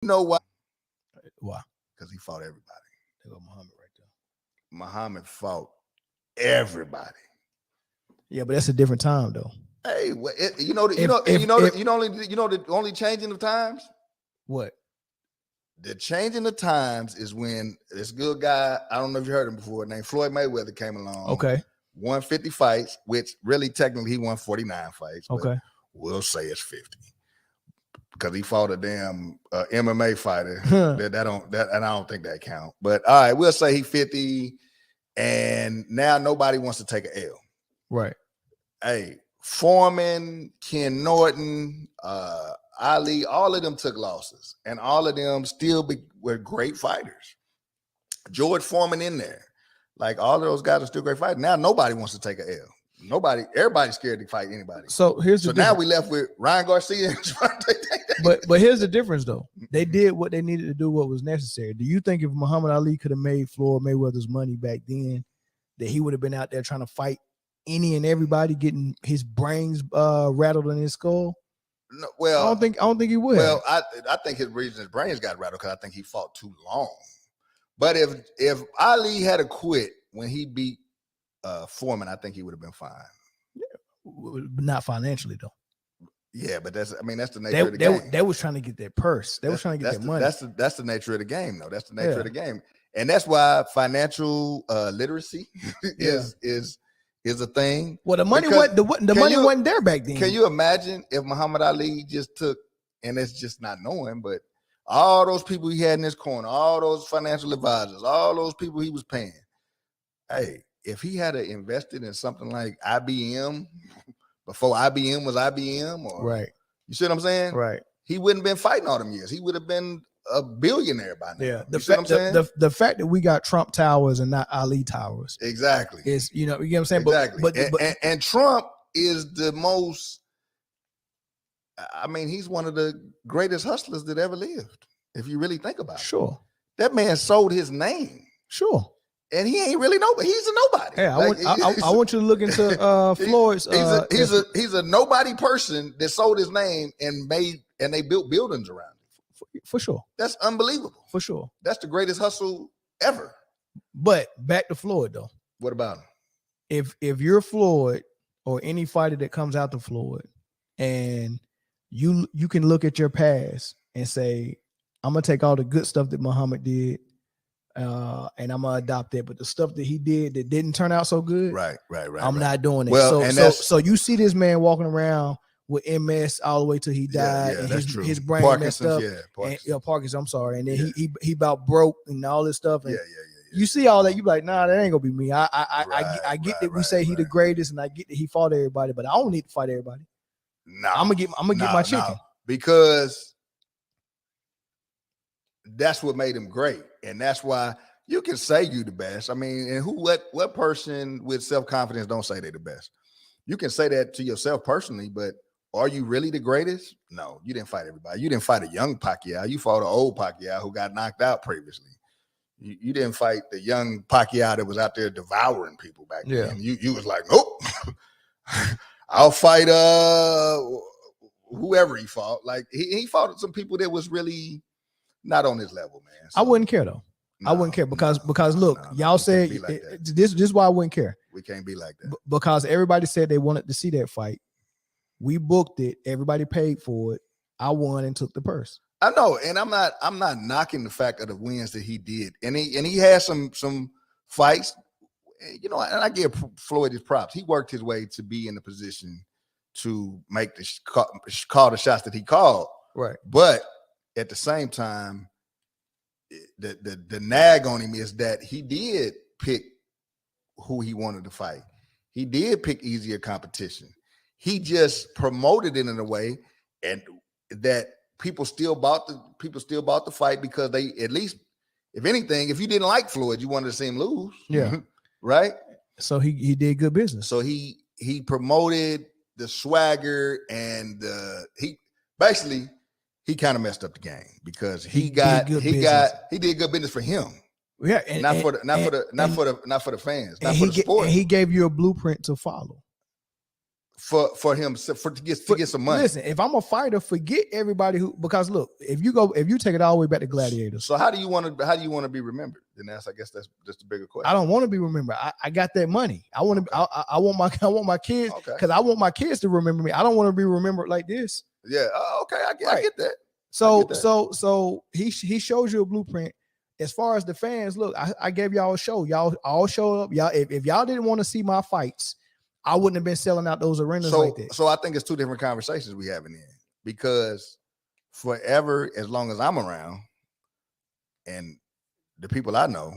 You know why? Why? Because he fought everybody. They got Muhammad right there. Muhammad fought everybody. Yeah, but that's a different time though. Hey, the only changing of times. What? The changing of times is when this good guy, I don't know if you heard him before, named Floyd Mayweather came along. Okay. Won 50 fights, which really technically he won 49 fights. Okay. We'll say it's 50. Because he fought a damn MMA fighter. I don't think that count. But all right, we'll say he 50, and now nobody wants to take an L. Right. Hey, Foreman, Ken Norton, Ali, all of them took losses, and all of them still were great fighters. George Foreman in there. Like, all of those guys are still great fighters. Now nobody wants to take an L. Everybody's scared to fight anybody. So now we left with Ryan Garcia. But here's the difference, though. They did what they needed to do, what was necessary. Do you think if Muhammad Ali could have made Floyd Mayweather's money back then, that he would have been out there trying to fight any and everybody, getting his brains rattled in his skull? No, well, I don't think he would. Well, I think his reason his brains got rattled because I think he fought too long. But if Ali had quit when he beat Foreman, I think he would have been fine. Yeah, not financially though. Yeah, but that's the nature of the game. They was trying to get their purse. They was trying to get their money. That's the nature of the game, though. That's the nature of the game, and that's why financial literacy is a thing. Well, the money wasn't there back then. Can you imagine if Muhammad Ali just took, and it's just not knowing, but all those people he had in his corner, all those financial advisors, all those people he was paying. Hey, if he had invested in something like IBM before IBM was IBM, or right, you see what I'm saying? Right, he wouldn't have been fighting all them years. He would have been a billionaire by now. Yeah, the fact that we got Trump towers and not Ali towers, exactly, is you know what I'm saying. Exactly, and Trump is the most. I mean, he's one of the greatest hustlers that ever lived. If you really think about it, sure, that man sold his name, sure, and he ain't really nobody. He's a nobody. Yeah, I want you to look into Floyd's. He's a nobody person that sold his name and they built buildings around it. For sure, that's unbelievable. For sure, that's the greatest hustle ever. But back to Floyd though. What about him? If you're Floyd or any fighter that comes out to Floyd, and you can look at your past and say, I'm gonna take all the good stuff that Muhammad did, and I'm gonna adopt it. But the stuff that he did that didn't turn out so good, right. I'm not doing it. Well, so you see this man walking around with MS all the way till he died, and his brain messed up. Parkinson's. I'm sorry, and then he about broke and all this stuff. And you see all that, you be like, nah, that ain't gonna be me. I get that we say he the greatest, and I get that he fought everybody, but I don't need to fight everybody. No, I'm gonna get my chicken because that's what made him great, and that's why you can say you the best. I mean, and what person with self-confidence don't say they're the best? You can say that to yourself personally, but are you really the greatest? No, you didn't fight everybody. You didn't fight a young Pacquiao. You fought an old Pacquiao who got knocked out previously. You didn't fight the young Pacquiao that was out there devouring people back then. You was like, nope. I'll fight whoever he fought. Like he fought some people that was really not on his level, man. So, I wouldn't care though. I wouldn't care because look, y'all said this is why I wouldn't care. We can't be like that. Because everybody said they wanted to see that fight. We booked it, everybody paid for it. I won and took the purse. I know, and I'm not knocking the fact of the wins that he did. And he had some fights. You know, and I give Floyd his props. He worked his way to be in the position to make call the shots that he called. Right. But at the same time, the nag on him is that he did pick who he wanted to fight. He did pick easier competition. He just promoted it in a way, and that people still bought the fight because they, at least, if anything, if you didn't like Floyd, you wanted to see him lose. Yeah. Right. So he did good business. So he promoted the swagger, and he kind of messed up the game because he did good business for him. Yeah, not for the fans, not for the sport. And he gave you a blueprint to follow. for him to get some money. Listen, if I'm a fighter, forget everybody because look, if you take it all the way back to Gladiators. So how do you want to be remembered? Then I guess that's just a bigger question. I don't want to be remembered. I got that money. I want to. I want my kids because I want my kids to remember me. I don't want to be remembered like this. Yeah. Okay. I get that. So he shows you a blueprint. As far as the fans, look, I gave y'all a show. Y'all all showed up. Y'all, if y'all didn't want to see my fights, I wouldn't have been selling out those arenas like that. So I think it's two different conversations we having in, because forever, as long as I'm around and the people I know,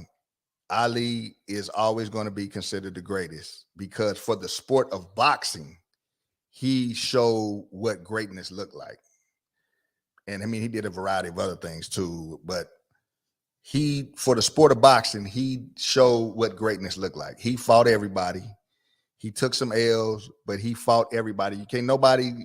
Ali is always going to be considered the greatest, because for the sport of boxing, he showed what greatness looked like. And I mean, he did a variety of other things too, but for the sport of boxing, he showed what greatness looked like. He fought everybody. He took some L's, but he fought everybody. You can't nobody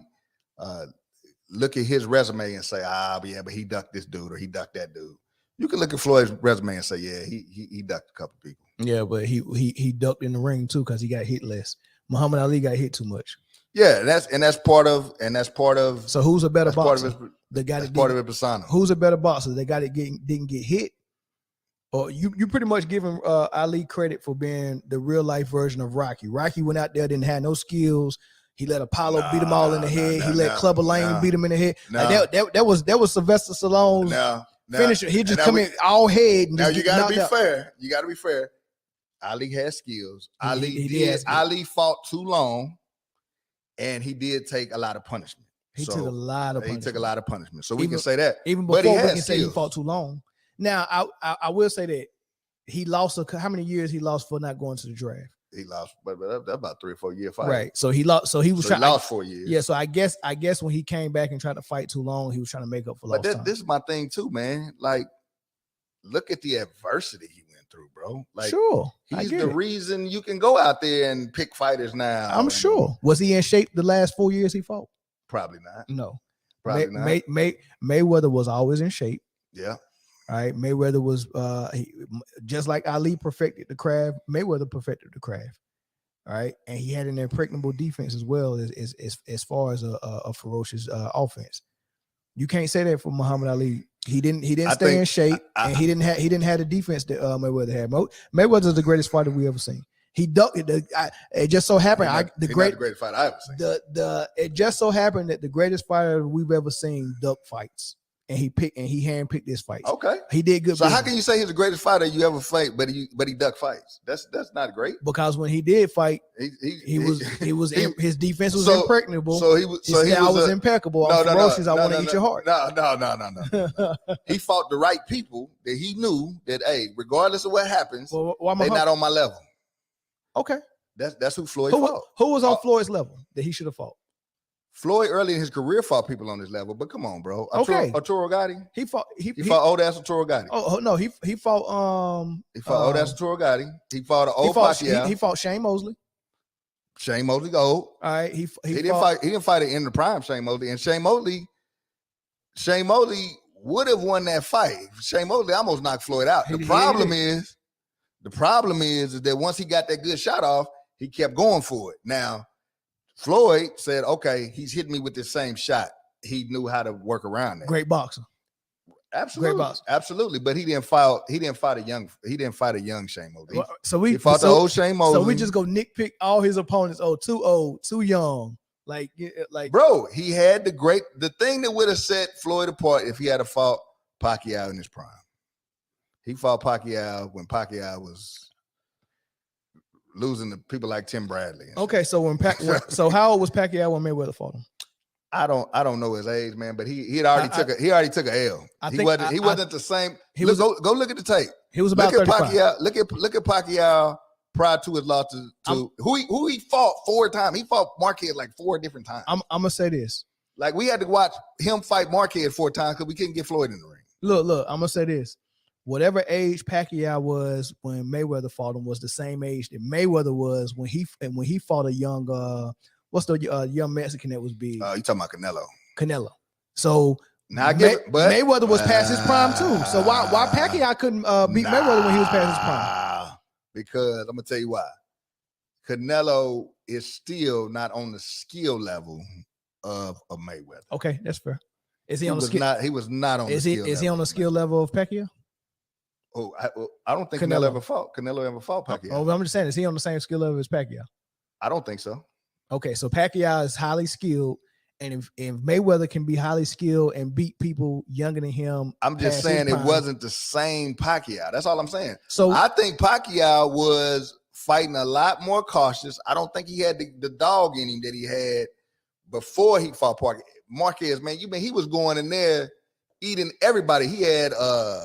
look at his resume and say, yeah, but he ducked this dude or he ducked that dude. You can look at Floyd's resume and say, yeah, he ducked a couple people. Yeah, but he ducked in the ring too because he got hit less. Muhammad Ali got hit too much. Yeah, that's part of. So who's a better boxer? Part of his persona. Who's a better boxer? The guy that didn't get hit. Or you pretty much giving Ali credit for being the real life version of Rocky. Rocky went out there, didn't have no skills. He let Apollo beat him all in the head. He let Clubber Lang beat him in the head. Like that was Sylvester Stallone's finisher. He just come in all head. And now you gotta be fair. You gotta be fair. Ali has skills. Ali fought too long, and he did take a lot of punishment. He took a lot of punishment. So we can say that. Even before we can say he fought too long. Now, I will say that he lost how many years he lost for not going to the draft? He lost, but that's about 3 or 4 year fight. Right. So he lost. So he lost 4 years. Yeah. So I guess when he came back and tried to fight too long, he was trying to make up for lost time. This is my thing too, man. Like, look at the adversity he went through, bro. Like, sure, he's the reason you can go out there and pick fighters now. I'm sure. Was he in shape the last 4 years he fought? Probably not. No. Probably not. Mayweather was always in shape. Yeah. All right, Mayweather was just like Ali perfected the craft. Mayweather perfected the craft. All right, and he had an impregnable defense as well as far as a ferocious offense. You can't say that for Muhammad Ali. He didn't stay in shape, and he didn't have the defense that Mayweather had. Mayweather's the greatest fighter we ever seen. He ducked it. It just so happened the greatest fighter I ever seen. It just so happened that the greatest fighter we've ever seen duck fights. And he handpicked his fights. Okay, he did good. So how can you say he's the greatest fighter you ever fight, but he ducked fights? That's not great. Because when he did fight, his defense was impregnable. So his style was impeccable. I want to eat your heart. No. He fought the right people that he knew that, hey, regardless of what happens, they're not on my level. Okay, that's who Floyd fought. Who was on Floyd's level that he should have fought? Floyd early in his career fought people on this level, but come on, bro. Arturo Gatti. He fought old ass Arturo Gatti. Oh no, he fought old ass Arturo Gatti. He fought an old Pacquiao. He fought Shane Mosley. Shane Mosley old. All right, he didn't fight it in the prime Shane Mosley, and Shane Mosley would have won that fight. Shane Mosley almost knocked Floyd out. The problem is that once he got that good shot off, he kept going for it. Now, Floyd said, okay, he's hitting me with the same shot. He knew how to work around that. Great boxer. Absolutely. Great boxer. Absolutely. But he didn't fight a young Shane Mosley. He fought the old Shane Mosley. So we just go nitpick all his opponents. Oh, too old, too young. Like bro, he had the thing that would have set Floyd apart if he had fought Pacquiao in his prime. He fought Pacquiao when Pacquiao was losing to people like Tim Bradley. Okay, so so how old was Pacquiao when Mayweather fought him? I don't know his age, man, but he already took a L. He wasn't the same. Go look at the tape. He was about 35. Look at Pacquiao prior to his loss to who he fought 4 times. He fought Marquez like 4 different times. I'm gonna say this. Like, we had to watch him fight Marquez 4 times because we couldn't get Floyd in the ring. Look, I'm gonna say this. Whatever age Pacquiao was when Mayweather fought him was the same age that Mayweather was when he fought a young what's the young Mexican that was big? You talking about Canelo? Canelo. So now Mayweather was past his prime too. So why Pacquiao couldn't beat Mayweather when he was past his prime? Because I'm gonna tell you why. Canelo is still not on the skill level of Mayweather. Okay, that's fair. Is he on the skill? He was not on the skill level. Is he on the skill level of Pacquiao? Oh, I don't think Canelo ever fought Pacquiao. Oh, I'm just saying, is he on the same skill level as Pacquiao? I don't think so. Okay, so Pacquiao is highly skilled, and if Mayweather can be highly skilled and beat people younger than him, I'm just saying it wasn't the same Pacquiao. That's all I'm saying. So I think Pacquiao was fighting a lot more cautious. I don't think he had the dog in him that he had before he fought Marquez. Man, he was going in there eating everybody. He had De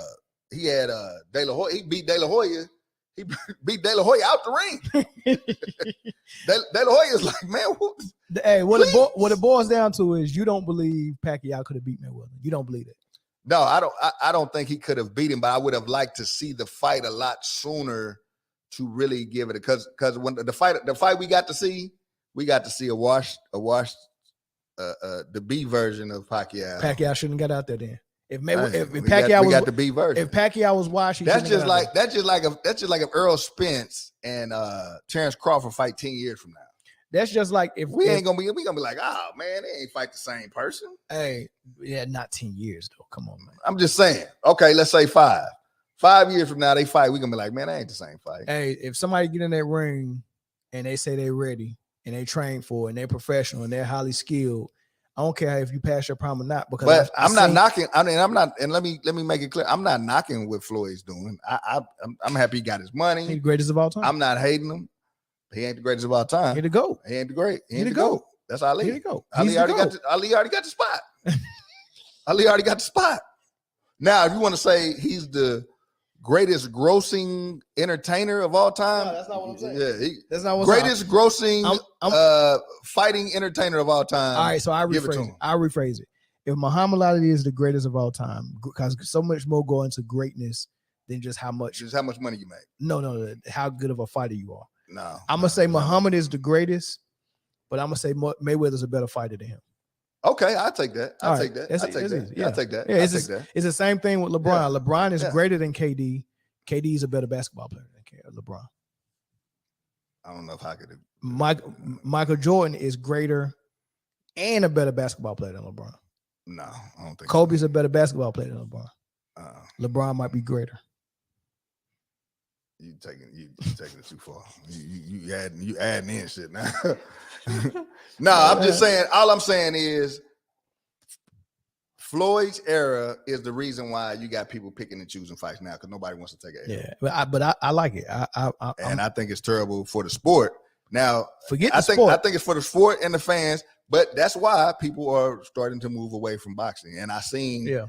La Hoya. He beat De La Hoya. He beat De La Hoya out the ring. De La Hoya is like, man, what it boils down to is you don't believe Pacquiao could have beat Mayweather. You don't believe it. No, I don't think he could have beat him, but I would have liked to see the fight a lot sooner to really give it, because when the fight we got to see a washed the B version of Pacquiao. Pacquiao shouldn't have got out there then. If Pacquiao got the B version. If Pacquiao was washed, that's just like if Earl Spence and Terrence Crawford fight 10 years from now. That's just like if we gonna be like, oh man, they ain't fight the same person. Hey, yeah, not 10 years though. Come on, man. I'm just saying. Okay, let's say 5. 5 years from now they fight. We gonna be like, man, that ain't the same fight. Hey, if somebody get in that ring and they say they're ready and they train for it and they're professional and they're highly skilled, I don't care if you pass your prime or not. Because I'm not knocking. I mean, I'm not. And let me make it clear. I'm not knocking what Floyd's doing. I'm happy he got his money. He's the greatest of all time. I'm not hating him. He ain't the greatest of all time. He the GOAT. He ain't the great. He ain't the GOAT. That's Ali. He the GOAT. Ali already got the spot. Ali already got the spot. Now, if you want to say he's the greatest grossing entertainer of all time, no, that's not what I'm saying. Yeah, that's not what greatest grossing fighting entertainer of all time. All right, so I rephrase it. If Muhammad Ali is the greatest of all time, because so much more go into greatness than just how much money you make. No, how good of a fighter you are. No, I'm gonna say Muhammad is the greatest, but I'm gonna say Mayweather's a better fighter than him. Okay, I'll take that. I'll take that. Yeah. I'll take that. Yeah, it's the same thing with LeBron. Yeah. LeBron is greater than KD. KD is a better basketball player than LeBron. I don't know if I could. Michael Jordan is greater and a better basketball player than LeBron. No, I don't think Kobe's a better basketball player than LeBron. LeBron might be greater. You taking it too far. You adding in shit now. No, I'm just saying. All I'm saying is Floyd's era is the reason why you got people picking and choosing fights now, because nobody wants to take it. Yeah, but I like it. I think it's terrible for the sport. Now, forget the sport. I think it's for the sport and the fans, but that's why people are starting to move away from boxing. And I seen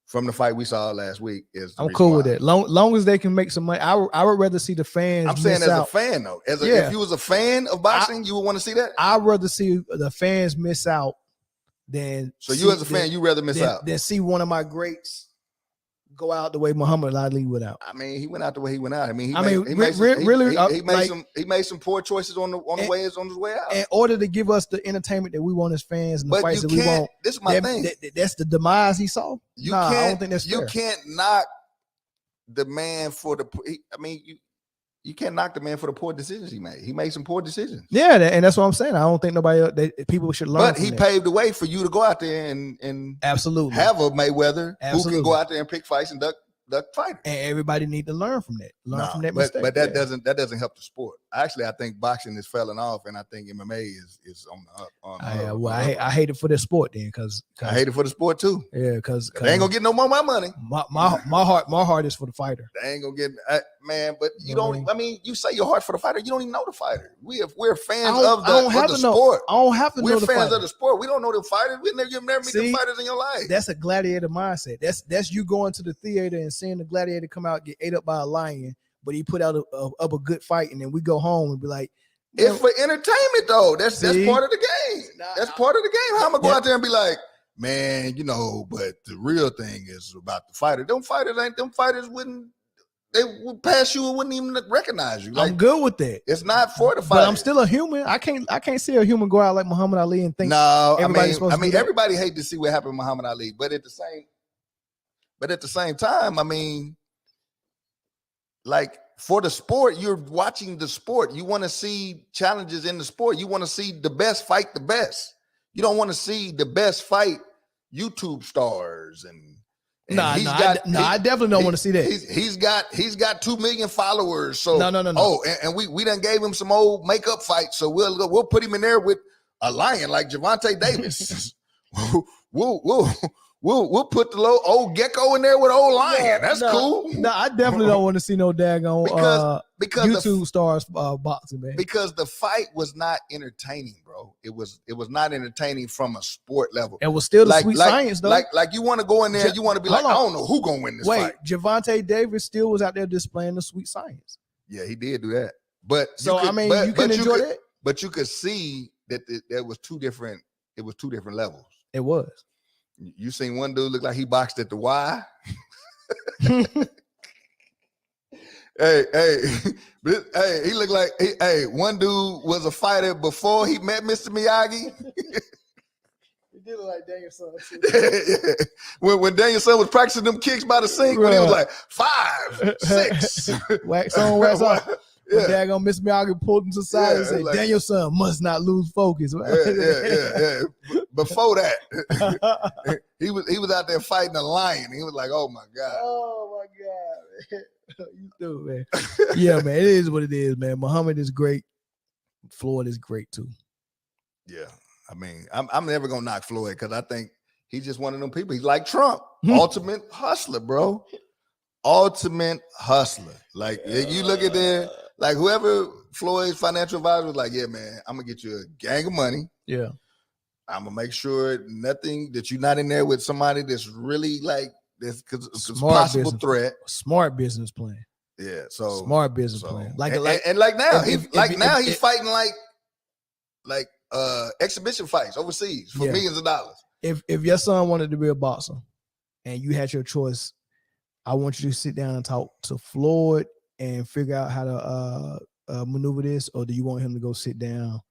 from the fight we saw last week I'm cool with it. Long as they can make some money. I would rather see the fans. I'm saying as a fan though. If you was a fan of boxing, you would want to see that. I'd rather see the fans miss out than. So you as a fan, you rather miss out than see one of my greats go out the way Muhammad Ali went out. I mean, he went out the way he went out. I mean, he made some poor choices on his way out. In order to give us the entertainment that we want as fans and the fights that we want. This is my thing. That's the demise he saw. I don't think that's fair. You can't knock the man for the. You can't knock the man for the poor decisions he made. He made some poor decisions. Yeah, and that's what I'm saying. I don't think people should learn. But he paved the way for you to go out there and absolutely have a Mayweather who can go out there and pick fights and duck fighters. And everybody need to learn from that. From that mistake. But that doesn't help the sport. Actually, I think boxing is falling off, and I think MMA is on the up. I hate it for the sport then, because I hate it for the sport too. Yeah, because they ain't gonna get no more of my money. My heart is for the fighter. They ain't gonna get man, but you don't. I mean, you say your heart for the fighter, you don't even know the fighter. We're fans of the sport. I don't have to know the fighter. We're fans of the sport. We don't know the fighters. You've never met the fighters in your life. That's a gladiator mindset. That's you going to the theater and seeing the gladiator come out, get ate up by a lion, but he put out a good fight, and then we go home and be like, it's for entertainment though. That's part of the game. That's part of the game. How am I go out there and be like, man, but the real thing is about the fighter. Them fighters they would pass you and wouldn't even recognize you. I'm good with that. It's not for the fighter. But I'm still a human. I can't see a human go out like Muhammad Ali and think everybody hate to see what happened with Muhammad Ali, but at the same time, like for the sport, you're watching the sport. You want to see challenges in the sport. You want to see the best fight the best. You don't want to see the best fight YouTube stars and I definitely don't want to see that. He's got 2 million followers. So no. Oh, and we done gave him some old makeup fights. So we'll put him in there with a lion like Gervonta Davis. We'll put the little old gecko in there with old lion. That's cool. No, I definitely don't want to see no daggone because YouTube stars boxing, man. Because the fight was not entertaining, bro. It was not entertaining from a sport level. It was still the sweet science, though. Like you want to go in there, you want to be like, I don't know who gonna win this fight. Gervonta Davis still was out there displaying the sweet science. Yeah, he did do that. But so you can enjoy that. But you could see that there was two different. It was 2 different levels. It was. You seen one dude look like he boxed at the Y. Hey, he looked like one dude was a fighter before he met Mr. Miyagi. He did look like Danielson. Yeah. When Danielson was practicing them kicks by the sink, when he was like 5, 6. Wax on, wax off. Yeah. Daggone Mr. Miyagi pulled him to the side and said, like, Danielson must not lose focus. Yeah. Before that, he was out there fighting a lion. He was like, oh my God. Oh my God. You do, man. Yeah, man. It is what it is, man. Muhammad is great. Floyd is great too. Yeah. I mean, I'm never gonna knock Floyd because I think he's just one of them people. He's like Trump. Ultimate hustler, bro. Ultimate hustler. Like you look at there. Like whoever Floyd's financial advisor was like, yeah, man, I'm gonna get you a gang of money. Yeah. I'm gonna make sure nothing that you're not in there with somebody that's really like this because it's a possible threat. Smart business plan. Yeah. So smart business plan. Like now he's fighting like exhibition fights overseas for millions of dollars. If your son wanted to be a boxer and you had your choice, I want you to sit down and talk to Floyd and figure out how to maneuver this, or do you want him to go sit down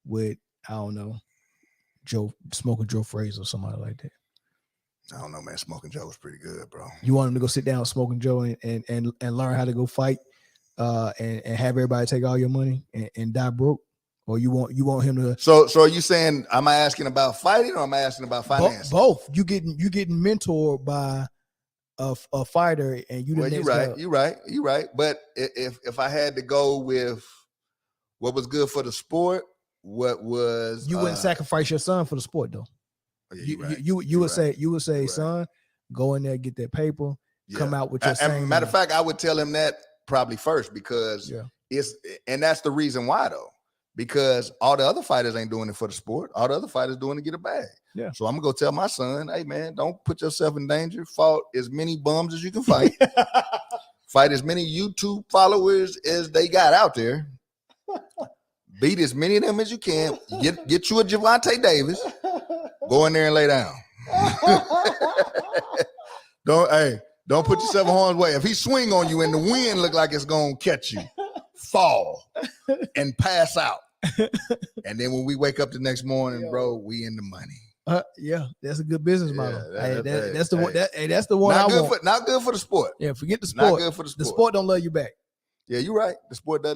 with, I don't know, Smoking Joe Frazier or somebody like that? I don't know, man. Smoking Joe was pretty good, bro. You want him to go sit down with Smoking Joe and learn how to go fight and have everybody take all your money and die broke? Or you want him to? So are you saying, am I asking about fighting or am I asking about finance? Both. You getting mentored by a fighter, and you. Well, you're right. But if I had to go with what was good for the sport, what was you wouldn't sacrifice your son for the sport though. Yeah, you would say, son, go in there, get that paper, come out with your same. Matter of fact, I would tell him that probably first because and that's the reason why though. Because all the other fighters ain't doing it for the sport. All the other fighters doing it to get a bag. Yeah. So I'm gonna go tell my son, hey man, don't put yourself in danger. Fight as many bums as you can fight. Fight as many YouTube followers as they got out there. Beat as many of them as you can. Get you a Gervonta Davis. Go in there and lay down. Don't put yourself in harm's way. If he swing on you and the wind look like it's gonna catch you, fall and pass out. And then when we wake up the next morning, bro, we in the money. Yeah, that's a good business model. That's the one. That's the one I want. Not good for the sport. Yeah, forget the sport. Not good for the sport. The sport don't love you back. Yeah, you're right. The sport doesn't.